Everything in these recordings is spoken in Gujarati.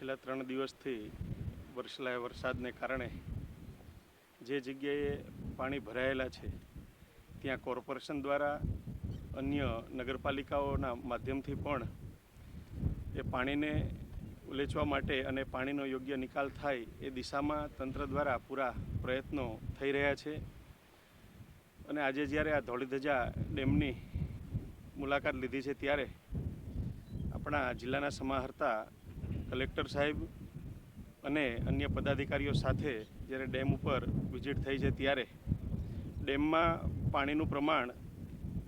છેલ્લા 3 દિવસથી વરસેલા વરસાદને કારણે જે જગ્યાએ પાણી ભરાયેલા છે ત્યાં કોર્પોરેશન દ્વારા અન્ય નગરપાલિકાઓના માધ્યમથી પણ એ પાણીને ઉલેચવા માટે અને પાણીનો યોગ્ય નિકાલ થાય એ દિશામાં તંત્ર દ્વારા પૂરા પ્રયત્નો થઈ રહ્યા છે. અને આજે જ્યારે આ ધોળીધજા ડેમની મુલાકાત લીધી છે ત્યારે આપણા જિલ્લાના સમાહર્તા કલેક્ટર સાહેબ અને અન્ય પદાધિકારીઓ સાથે જ્યારે ડેમ ઉપર વિઝિટ થઈ છે ત્યારે ડેમમાં પાણીનું પ્રમાણ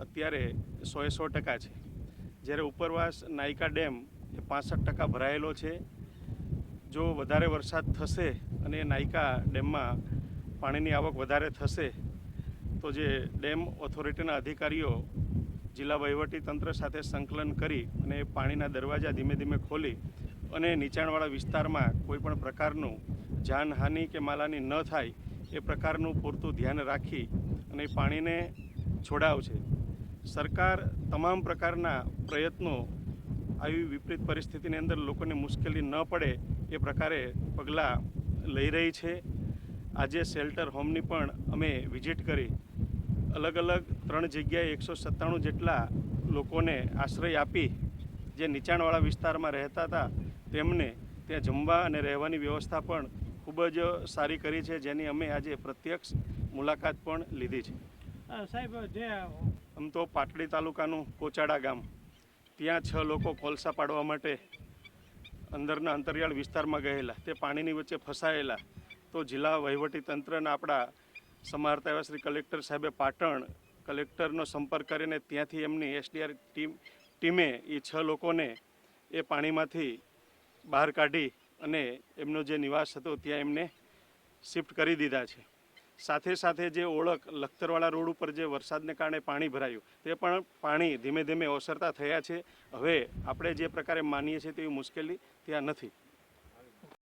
અત્યારે 100% છે. જ્યારે ઉપરવાસ નાયકા ડેમ એ 65% ભરાયેલો છે. જો વધારે વરસાદ થશે અને નાયકા ડેમમાં પાણીની આવક વધારે થશે તો જે ડેમ ઓથોરિટીના અધિકારીઓ જિલ્લા વહીવટી તંત્ર સાથે સંકલન કરી અને પાણીના દરવાજા ધીમે ધીમે ખોલી અને નીચાણવાળા વિસ્તારમાં કોઈપણ પ્રકારનું જાનહાનિ કે માલહાનિ ન થાય એ પ્રકારનું પૂરતું ધ્યાન રાખી અને પાણીને છોડાવશે. સરકાર તમામ પ્રકારના પ્રયત્નો આવી વિપરીત પરિસ્થિતિની અંદર લોકોને મુશ્કેલી ન પડે એ પ્રકારે પગલાં લઈ રહી છે. આજે શેલ્ટર હોમની પણ અમે વિઝિટ કરી અલગ અલગ 3 જગ્યાએ 197 જેટલા લોકોને આશ્રય આપી જે નીચાણવાળા વિસ્તારમાં રહેતા હતા તેમને ત્યાં જમવા અને રહેવાની વ્યવસ્થા પણ ખૂબ જ સારી કરી છે, જેની અમે આજે પ્રત્યક્ષ મુલાકાત પણ લીધી છે. સાહેબ, જે આમ તો પાટડી તાલુકાનું કોચાડા ગામ ત્યાં 6 લોકો કોલસા પાડવા માટે અંદરના અંતરિયાળ વિસ્તારમાં ગયેલા, તે પાણીની વચ્ચે ફસાયેલા. તો જિલ્લા વહીવટી તંત્રના આપણા સમાહર્તા એવા શ્રી કલેક્ટર સાહેબે પાટણ કલેક્ટરનો સંપર્ક કરીને ત્યાંથી એમની SDR ટીમે એ 6 લોકોને એ પાણીમાંથી બહાર કાઢી અને એમનો જે નિવાસ હતો ત્યાં એમને શિફ્ટ કરી દીધા છે. સાથે સાથે જે ઓળખ લખતરવાળા રોડ ઉપર જે વરસાદને કારણે પાણી ભરાયું તે પણ પાણી ધીમે ધીમે ઓસરતા થયા છે. હવે આપણે જે પ્રકારે માનીએ છીએ તેવી મુશ્કેલી ત્યાં નથી.